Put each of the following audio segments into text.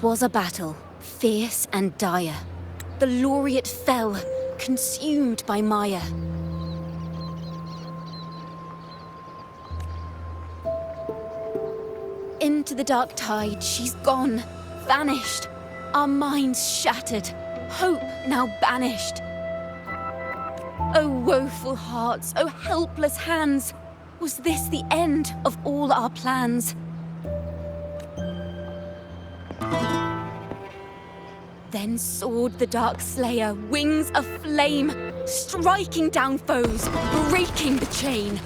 'Twas a battle, fierce and dire. The laureate fell, consumed by mire. Into the dark tide she's gone, vanished. Our minds shattered, hope now banished. O woeful hearts, O helpless hands, was this the end of all our plans? Then soared the dark slayer, wings aflame, striking down foes, breaking the chain.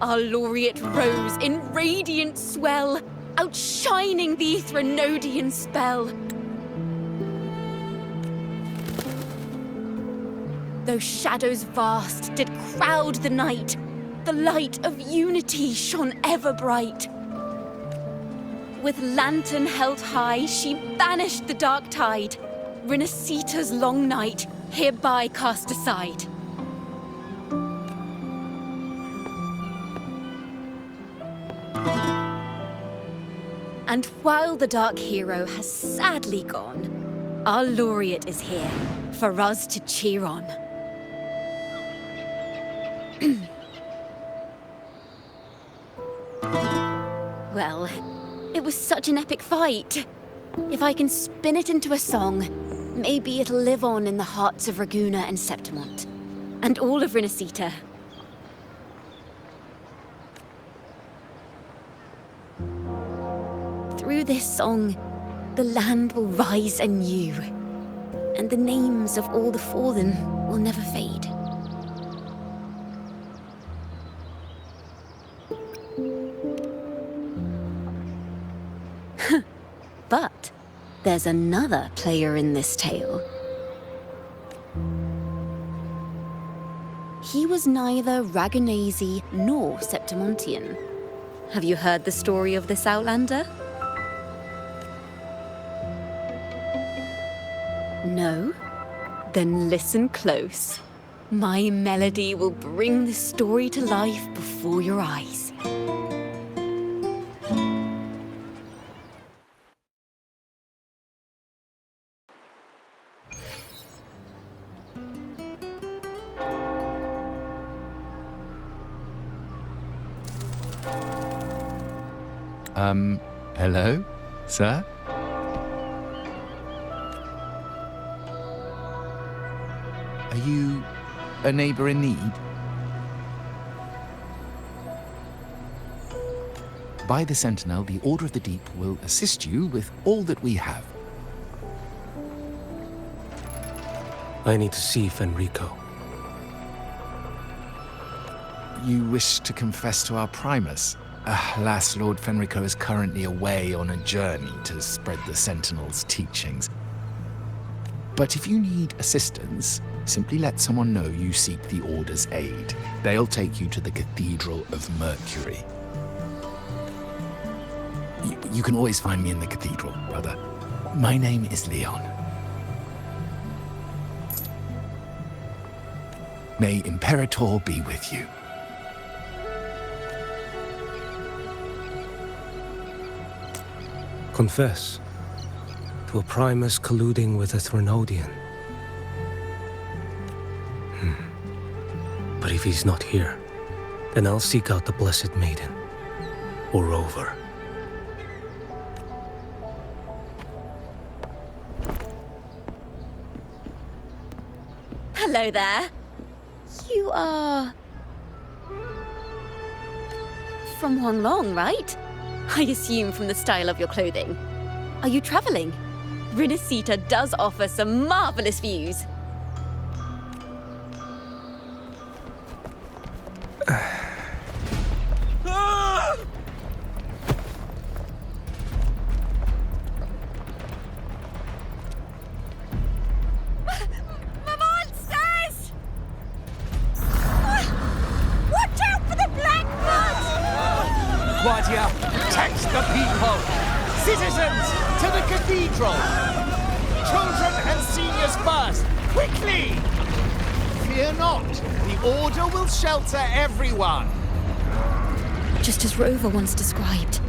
Our laureate rose in radiant swell, outshining the Threnodian spell. Though shadows vast did crowd the night, the light of unity shone ever bright. With lantern held high, she banished the dark tide. Rinascita's long night, hereby cast aside. And while the dark hero has sadly gone, our laureate is here for us to cheer on. Well, it was such an epic fight. If I can spin it into a song, maybe it'll live on in the hearts of Raguna and Septimont, and all of Rinascita. Through this song, the land will rise anew, and the names of all the fallen will never fade. But there's another player in this tale. He was neither Ragunese nor Septimontian. Have you heard the story of this outlander? No? Then listen close. My melody will bring the story to life before your eyes. Hello, sir? Are you a neighbor in need? By the Sentinel, the Order of the Deep will assist you with all that we have. I need to see Fenrico. You wish to confess to our Primus? Alas, Lord Fenrico is currently away on a journey to spread the Sentinel's teachings. But if you need assistance, simply let someone know you seek the Order's aid. They'll take you to the Cathedral of Mercury. You can always find me in the Cathedral, brother. My name is Leon. May Imperator be with you. Confess to a Primus colluding with a Threnodian. But if he's not here, then I'll seek out the Blessed Maiden, or Rover. Hello there. You are... from Huanglong, right? I assume from the style of your clothing. Are you traveling? Rinascita does offer some marvelous views. Guardia, protect the people! Citizens, to the cathedral! Children and seniors first! Quickly! Fear not, the Order will shelter everyone! Just as Rover once described.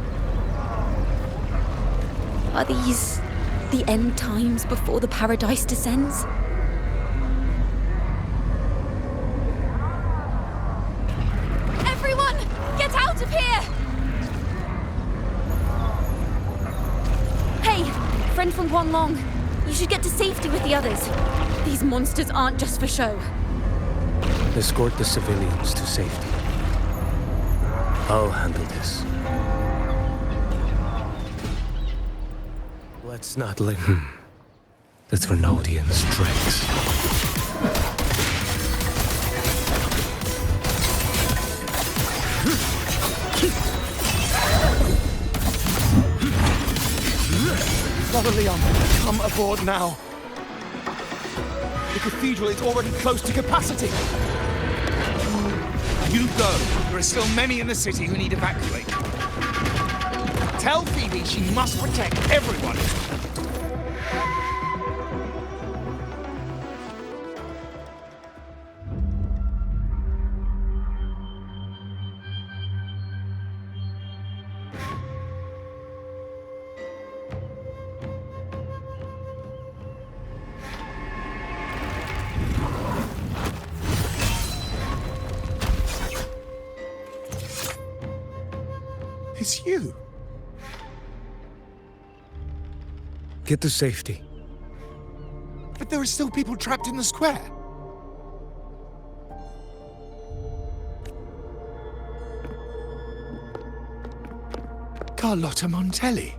Are these the end times before the paradise descends? Everyone, get out of here! Hey, friend from Huanglong. You should get to safety with the others. These monsters aren't just for show. Escort the civilians to safety. I'll handle this. Let's not let the Trinodians tricks. Brother Leon, come aboard now. The cathedral is already close to capacity. You go. There are still many in the city who need evacuating. Tell Phoebe she must protect everyone. It's you. Get to safety. But there are still people trapped in the square. Carlotta Montelli.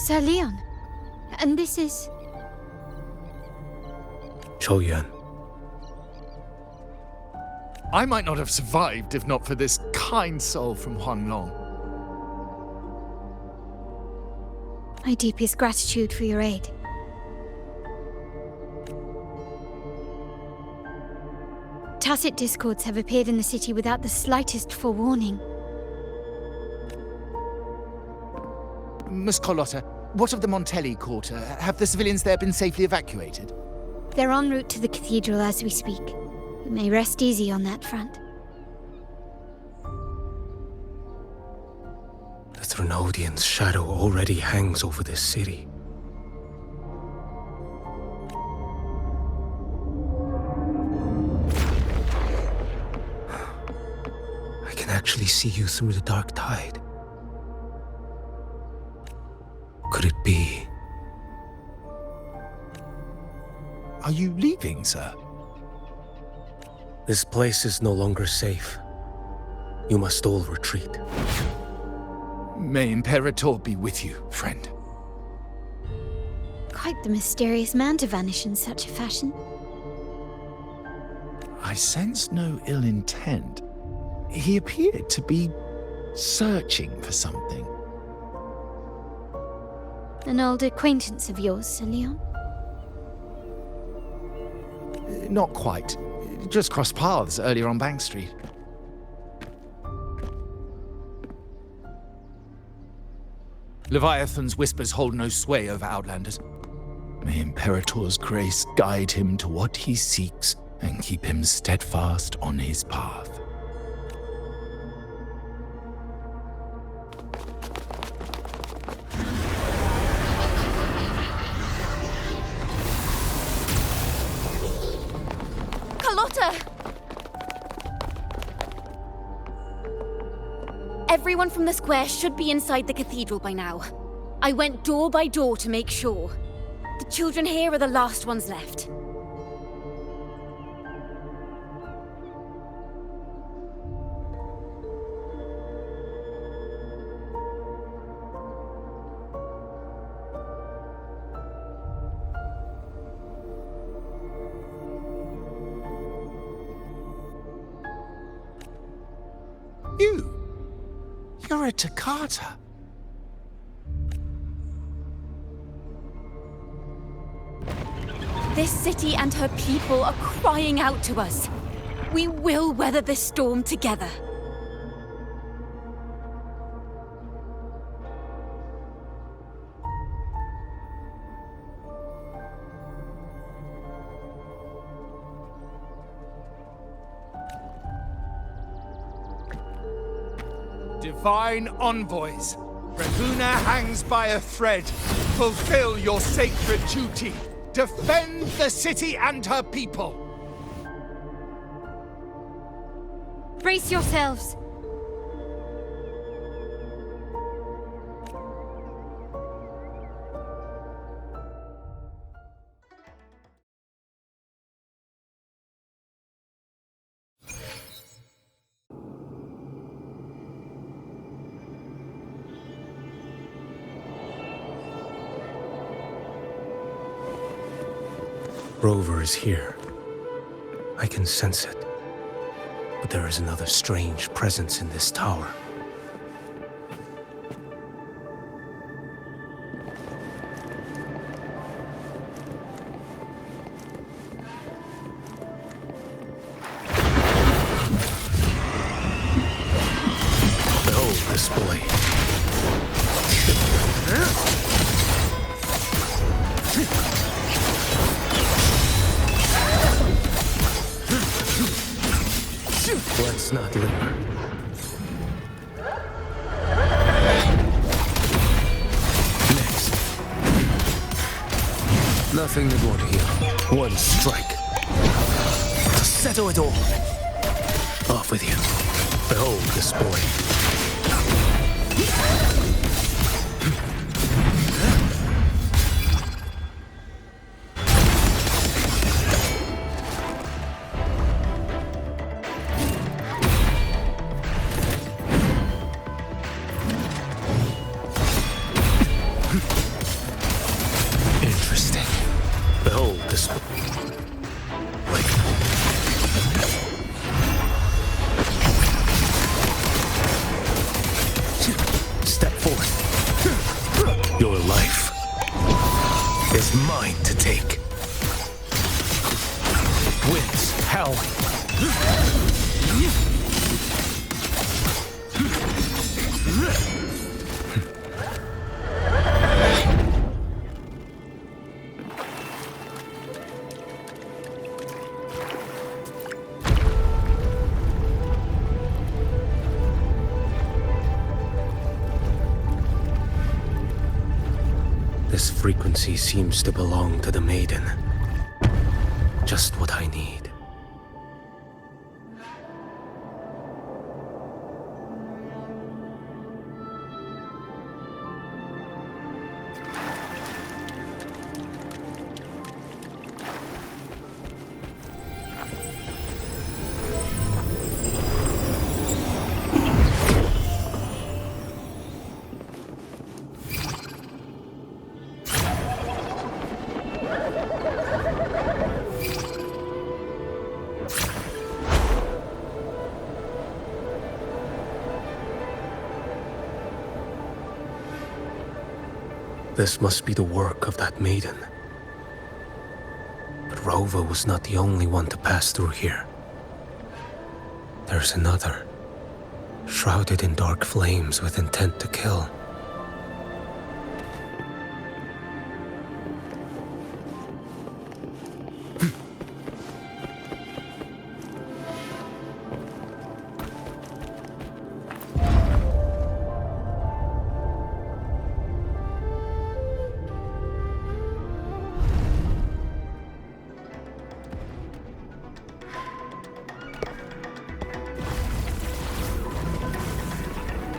Sir Leon. And this is... Choyan. I might not have survived if not for this kind soul from Huanglong. My deepest gratitude for your aid. Tacit discords have appeared in the city without the slightest forewarning. Miss Carlotta, what of the Montelli quarter? Have the civilians there been safely evacuated? They're en route to the cathedral as we speak. You may rest easy on that front. The Trinodian's shadow already hangs over this city. I can actually see you through the dark tide. Could it be? Are you leaving, sir? This place is no longer safe. You must all retreat. May Imperator be with you, friend. Quite the mysterious man to vanish in such a fashion. I sense no ill intent. He appeared to be searching for something. An old acquaintance of yours, Sir Leon? Not quite. Just crossed paths earlier on Bank Street. Leviathan's whispers hold no sway over Outlanders. May Imperator's grace guide him to what he seeks and keep him steadfast on his path. Carlotta! Everyone from the square should be inside the cathedral by now. I went door by door to make sure. The children here are the last ones left. You're a Toccata. This city and her people are crying out to us. We will weather this storm together. Divine envoys, Raguna hangs by a thread. Fulfill your sacred duty. Defend the city and her people. Brace yourselves. Rover is here. I can sense it. But there is another strange presence in this tower. Behold this boy. Let's not linger. Next. Nothing that won't heal. One strike. To settle it all. Off with you. Behold this boy. Interesting. Behold this. Wait. Step forward. Your life is mine to take. Winds howling. This frequency seems to belong to the maiden. Just what I need. This must be the work of that maiden. But Rover was not the only one to pass through here. There's another, shrouded in dark flames with intent to kill.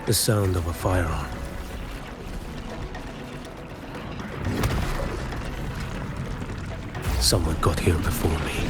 The sound of a firearm. Someone got here before me.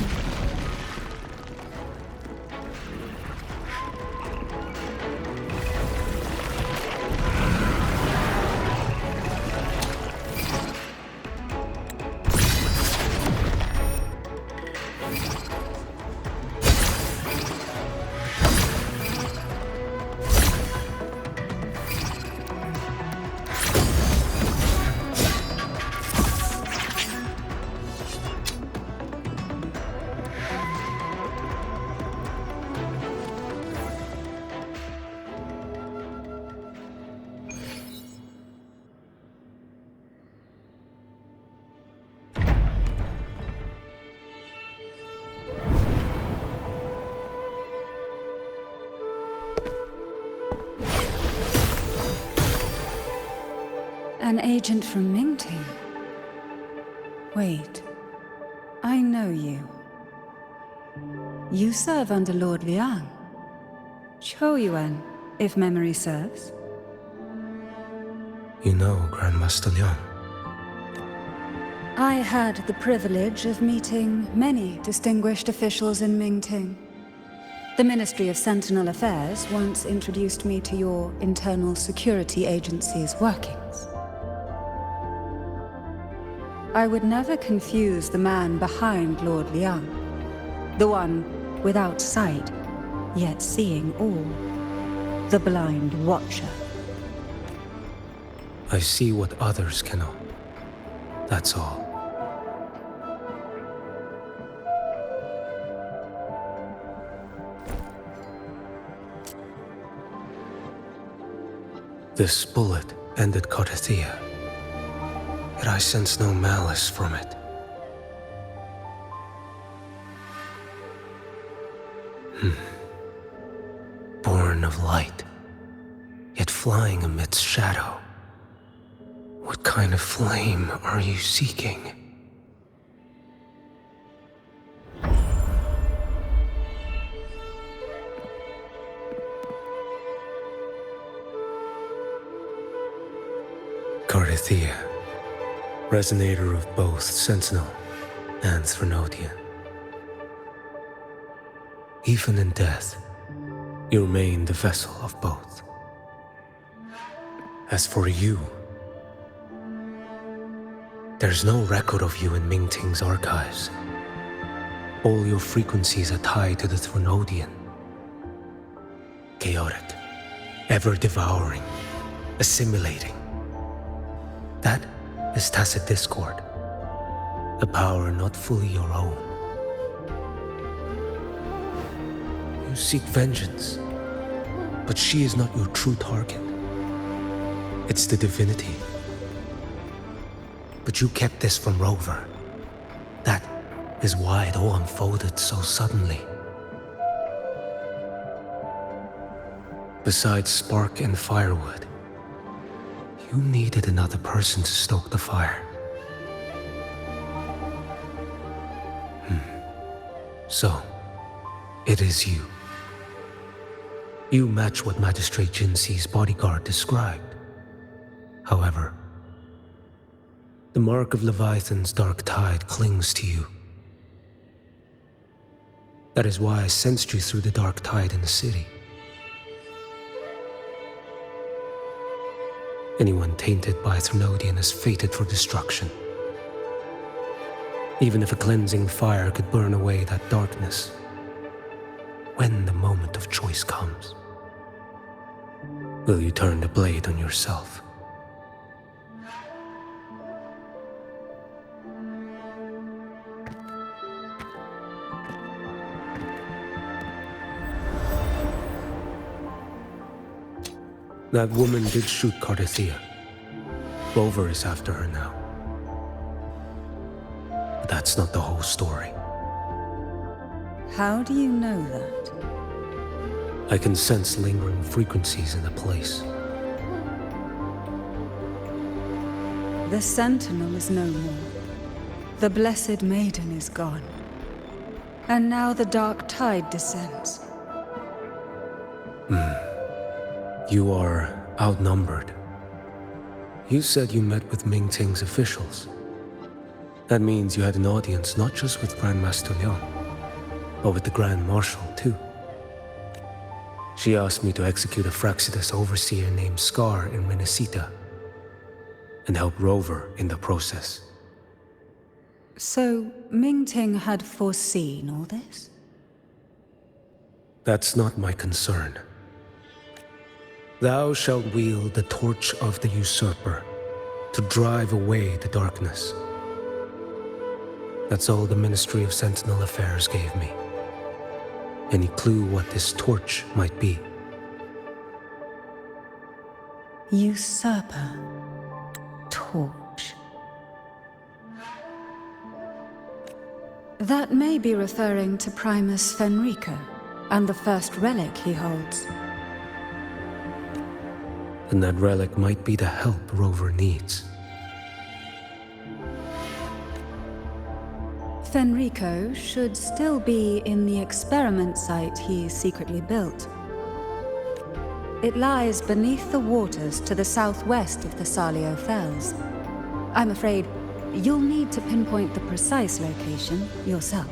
An agent from Mingting? Wait. I know you. You serve under Lord Liang. Choyuan, if memory serves. You know Grandmaster Liang. I had the privilege of meeting many distinguished officials in Mingting. The Ministry of Sentinel Affairs once introduced me to your internal security agency's workings. I would never confuse the man behind Lord Liang, the one without sight, yet seeing all, the blind watcher. I see what others cannot. That's all. This bullet ended Carthia, yet I sense no malice from it. Born of light, yet flying amidst shadow. What kind of flame are you seeking? Carthia, resonator of both Sentinel and Threnodian. Even in death, you remain the vessel of both. As for you, there's no record of you in Mingting's archives. All your frequencies are tied to the Threnodian. Chaotic, ever-devouring, assimilating. That is tacit discord, a power not fully your own. You seek vengeance, but she is not your true target. It's the divinity. But you kept this from Rover. That is why it all unfolded so suddenly. Besides spark and firewood, you needed another person to stoke the fire. So, it is you. You match what Magistrate Jinxi's bodyguard described. However, the mark of Leviathan's dark tide clings to you. That is why I sensed you through the dark tide in the city. Anyone tainted by Threnodian is fated for destruction. Even if a cleansing fire could burn away that darkness, when the moment of choice comes, will you turn the blade on yourself? That woman did shoot Carthia. Rover is after her now. But that's not the whole story. How do you know that? I can sense lingering frequencies in the place. The Sentinel is no more. The Blessed Maiden is gone. And now the dark tide descends. You are outnumbered. You said you met with Mingting's officials. That means you had an audience not just with Grandmaster Liang, but with the Grand Marshal too. She asked me to execute a Fraxidus overseer named Scar in Rinascita, and help Rover in the process. So, Mingting had foreseen all this? That's not my concern. Thou shalt wield the torch of the usurper to drive away the darkness. That's all the Ministry of Sentinel Affairs gave me. Any clue what this torch might be? Usurper. Torch. That may be referring to Primus Fenrico and the first relic he holds. And that relic might be the help Rover needs. Fenrico should still be in the experiment site he secretly built. It lies beneath the waters to the southwest of the Salio Fells. I'm afraid you'll need to pinpoint the precise location yourself.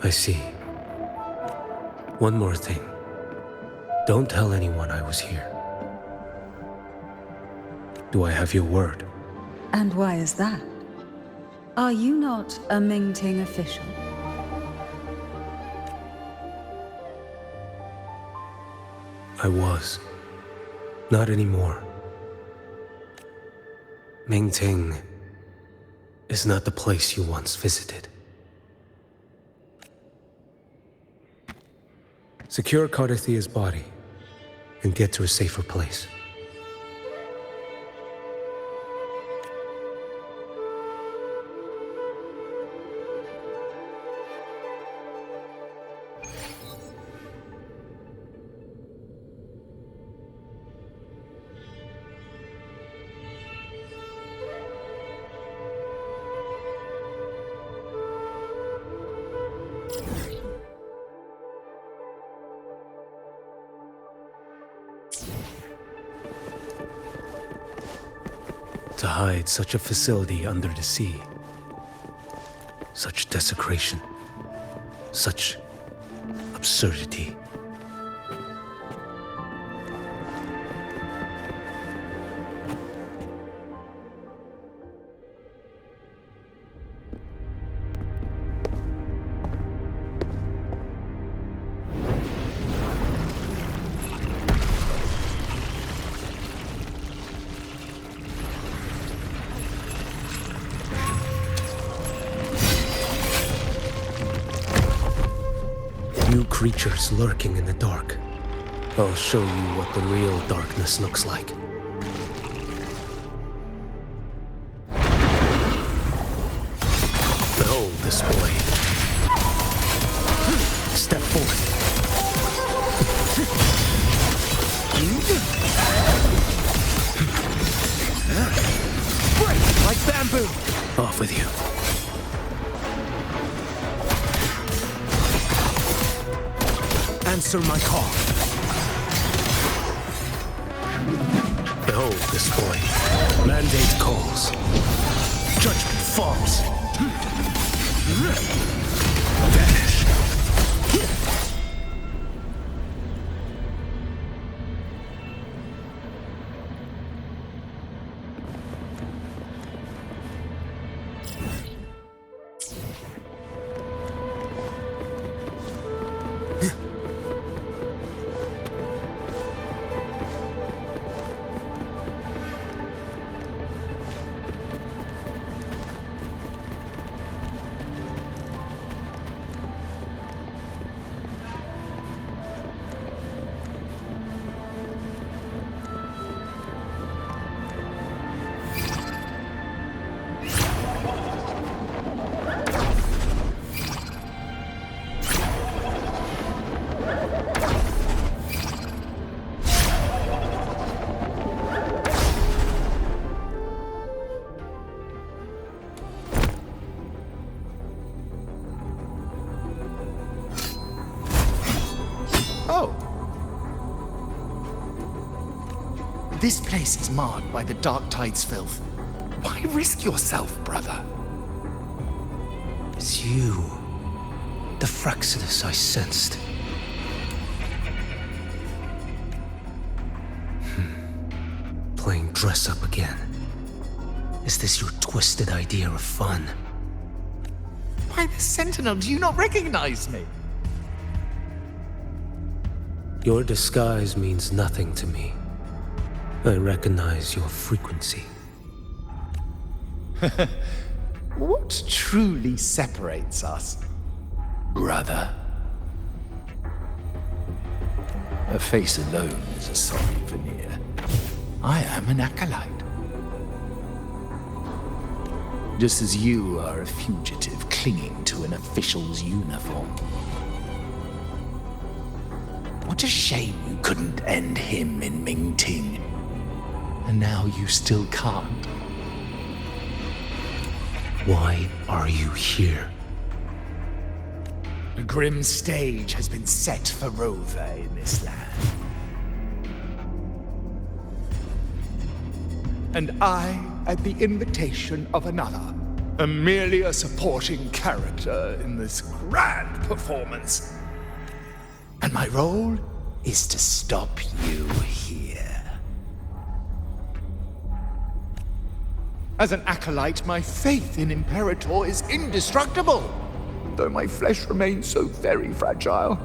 I see. One more thing. Don't tell anyone I was here. Do I have your word? And why is that? Are you not a Mingting official? I was. Not anymore. Mingting is not the place you once visited. Secure Cardathia's body and get to a safer place. To hide such a facility under the sea. Such desecration. Such absurdity. New creatures lurking in the dark. I'll show you what the real darkness looks like. Behold this blade. Step forward. Break like bamboo! Off with you. Answer my call. Behold this blade. Mandate calls. Judgment falls. Vanish. This place is marred by the Dark Tide's filth. Why risk yourself, brother? It's you. The Fraxidus I sensed. Playing dress up again. Is this your twisted idea of fun? Why the Sentinel? Do you not recognize me? Your disguise means nothing to me. I recognize your frequency. What truly separates us, brother? A face alone is a sorry veneer. I am an acolyte. Just as you are a fugitive clinging to an official's uniform. What a shame you couldn't end him in Mingting. And now you still can't. Why are you here? A grim stage has been set for Rover in this land. And I, at the invitation of another, am merely a supporting character in this grand performance. And my role is to stop you here. As an acolyte, my faith in Imperator is indestructible, though my flesh remains so very fragile.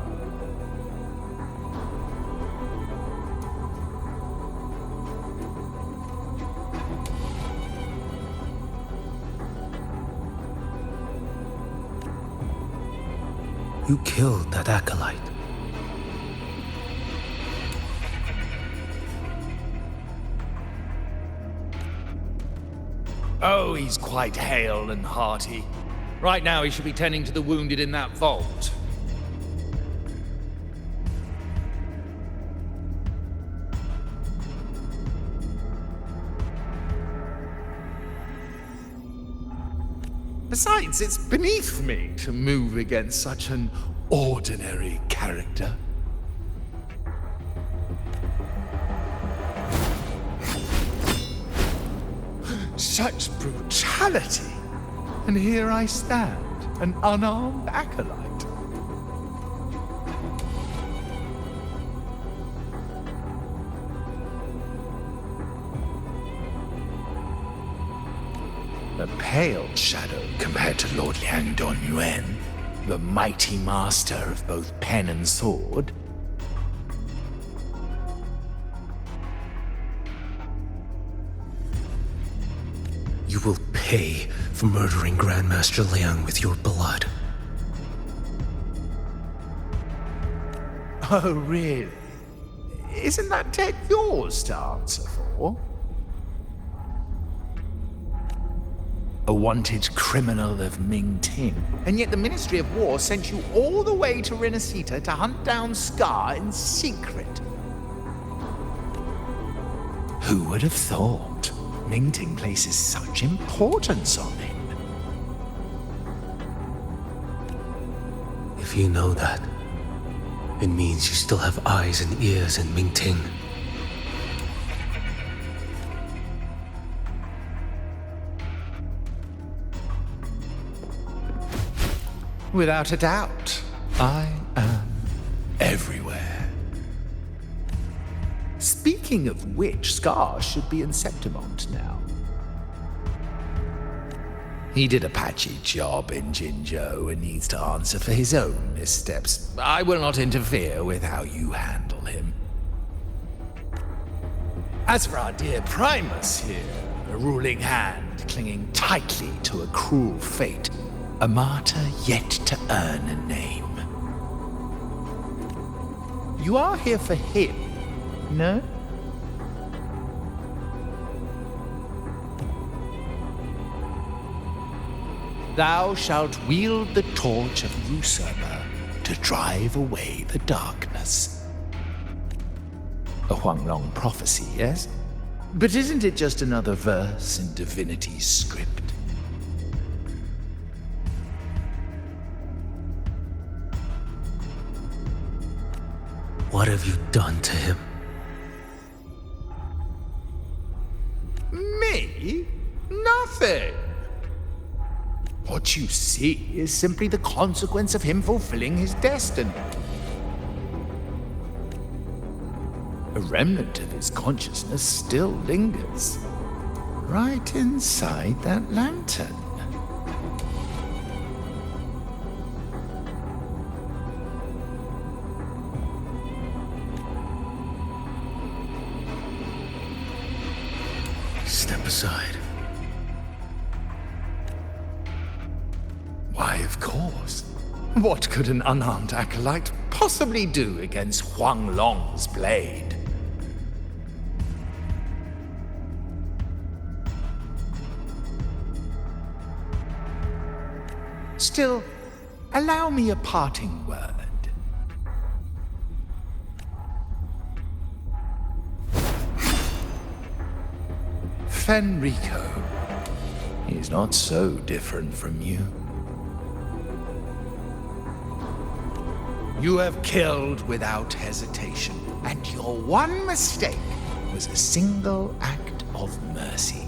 You killed that acolyte. Oh, he's quite hale and hearty. Right now he should be tending to the wounded in that vault. Besides, it's beneath me to move against such an ordinary character. Such brutality! And here I stand, an unarmed acolyte. A pale shadow compared to Lord Liang Donyuan, the mighty master of both pen and sword. You will pay for murdering Grandmaster Liang with your blood. Oh, really? Isn't that tech yours to answer for? A wanted criminal of Mingting, and yet the Ministry of War sent you all the way to Rinascita to hunt down Scar in secret. Who would have thought? Mingting places such importance on him. If you know that, it means you still have eyes and ears in Mingting. Without a doubt, I am everywhere. Speaking of which, Scar should be in Septimont now. He did a patchy job in Jinzhou and needs to answer for his own missteps. I will not interfere with how you handle him. As for our dear Primus here, a ruling hand clinging tightly to a cruel fate, a martyr yet to earn a name. You are here for him, no? Thou shalt wield the torch of usurper to drive away the darkness. A Huanglong prophecy, yes? But isn't it just another verse in divinity's script? What have you done to him? Me? Nothing. What you see is simply the consequence of him fulfilling his destiny. A remnant of his consciousness still lingers, right inside that lantern. Step aside. Why, of course. What could an unarmed acolyte possibly do against Huanglong's blade? Still, allow me a parting word. Fenrico. He's not so different from you. You have killed without hesitation, and your one mistake was a single act of mercy.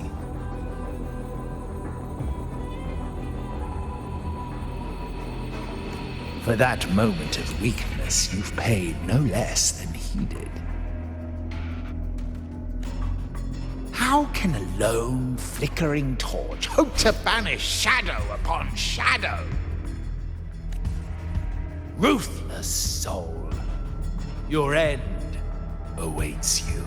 For that moment of weakness, you've paid no less than he did. How can a lone, flickering torch hope to banish shadow upon shadow? Ruthless soul, your end awaits you.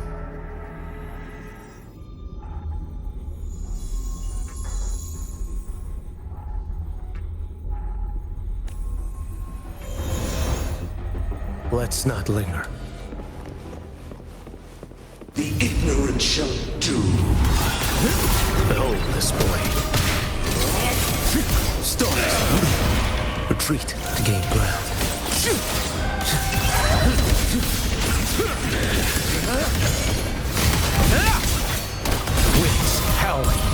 Let's not linger. The ignorant shall do. Behold this blade. Stop! Retreat to gain ground. Winds howling.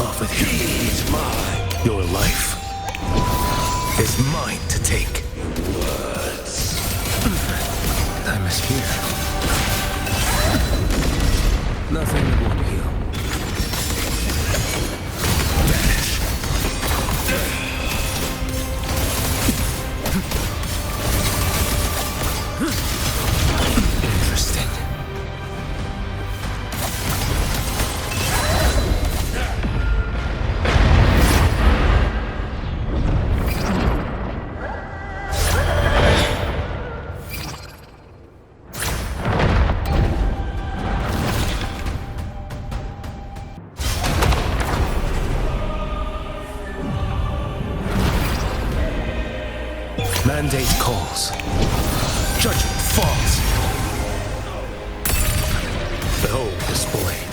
Off with you. He's mine. Your life is mine to take. Words. Time is here. Nothing that won't heal. Vanish. Interesting. Mandate calls. Judgment falls. Behold this blade.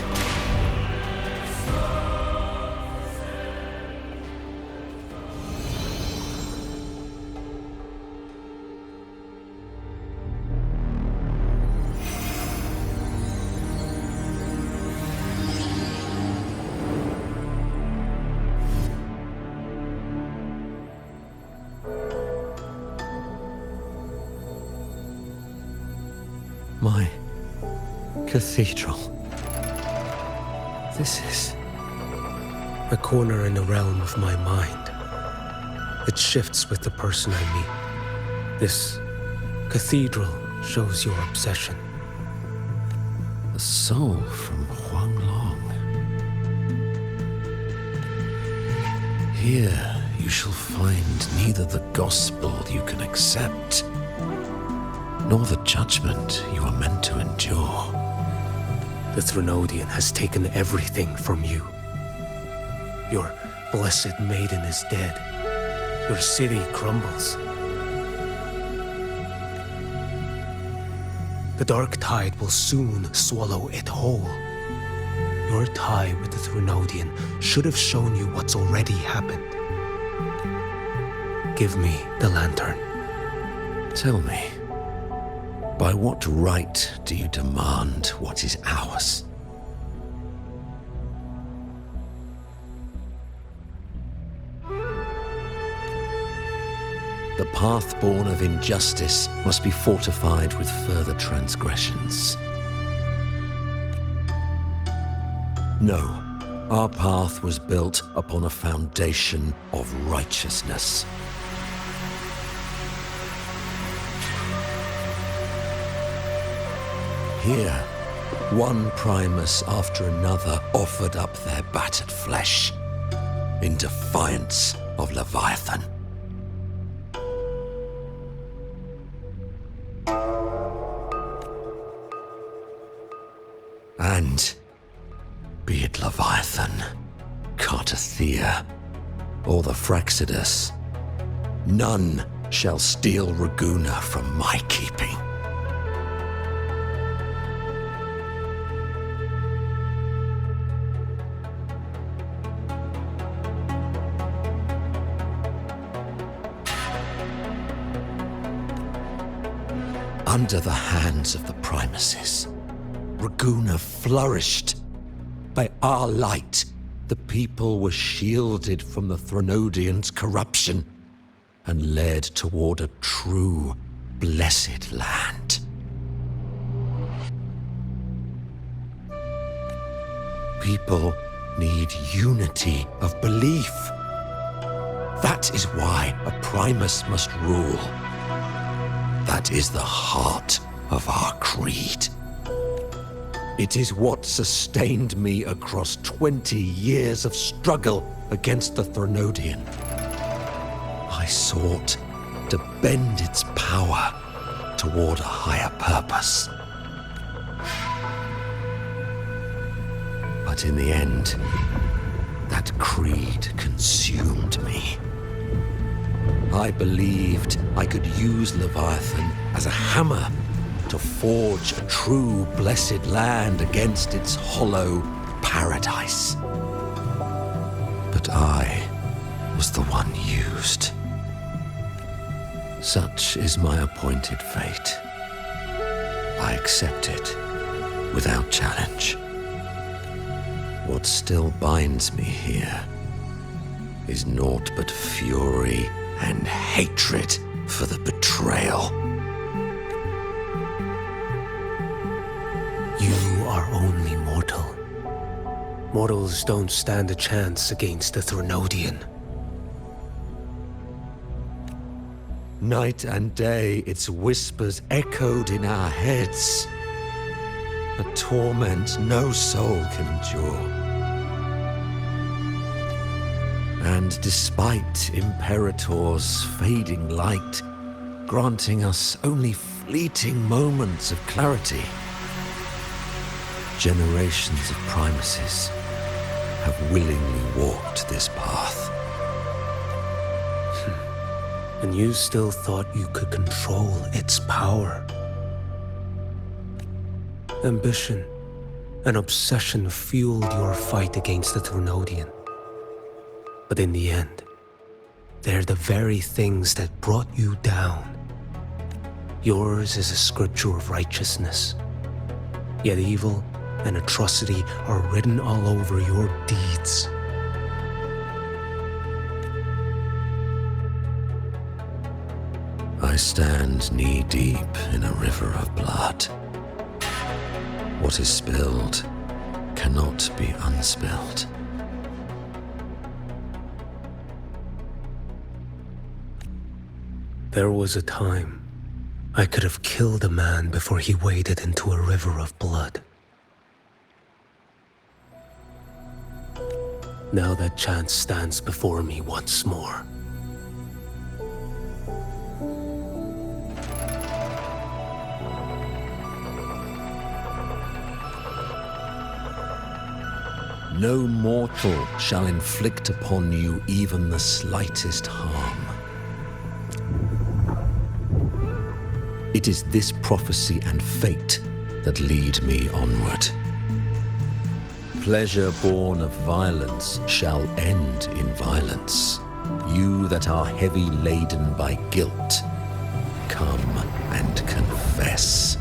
My cathedral. This is a corner in the realm of my mind. It shifts with the person I meet. This cathedral shows your obsession. A soul from Huanglong. Here you shall find neither the gospel you can accept, nor the judgment you are meant to endure. The Threnodian has taken everything from you. Your blessed maiden is dead. Your city crumbles. The dark tide will soon swallow it whole. Your tie with the Threnodian should have shown you what's already happened. Give me the lantern. Tell me, by what right do you demand what is ours? The path born of injustice must be fortified with further transgressions. No, our path was built upon a foundation of righteousness. Here, one Primus after another offered up their battered flesh in defiance of Leviathan. And be it Leviathan, Cartathea, or the Fraxidus, none shall steal Raguna from my keeping. Under the hands of the Primuses, Raguna flourished. By our light, the people were shielded from the Threnodians' corruption and led toward a true, blessed land. People need unity of belief. That is why a Primus must rule. That is the heart of our creed. It is what sustained me across 20 years of struggle against the Threnodian. I sought to bend its power toward a higher purpose. But in the end, that creed consumed me. I believed I could use Leviathan as a hammer to forge a true blessed land against its hollow paradise. But I was the one used. Such is my appointed fate. I accept it without challenge. What still binds me here is naught but fury and hatred for the betrayal. You are only mortal. Mortals don't stand a chance against the Threnodian. Night and day, its whispers echoed in our heads. A torment no soul can endure. And despite Imperator's fading light, granting us only fleeting moments of clarity, generations of Primuses have willingly walked this path. And you still thought you could control its power. Ambition and obsession fueled your fight against the Threnodian. But in the end, they're the very things that brought you down. Yours is a scripture of righteousness, yet evil and atrocity are written all over your deeds. I stand knee-deep in a river of blood. What is spilled cannot be unspilled. There was a time I could have killed a man before he waded into a river of blood. Now that chance stands before me once more. No mortal shall inflict upon you even the slightest harm. It is this prophecy and fate that lead me onward. Pleasure born of violence shall end in violence. You that are heavy laden by guilt, come and confess.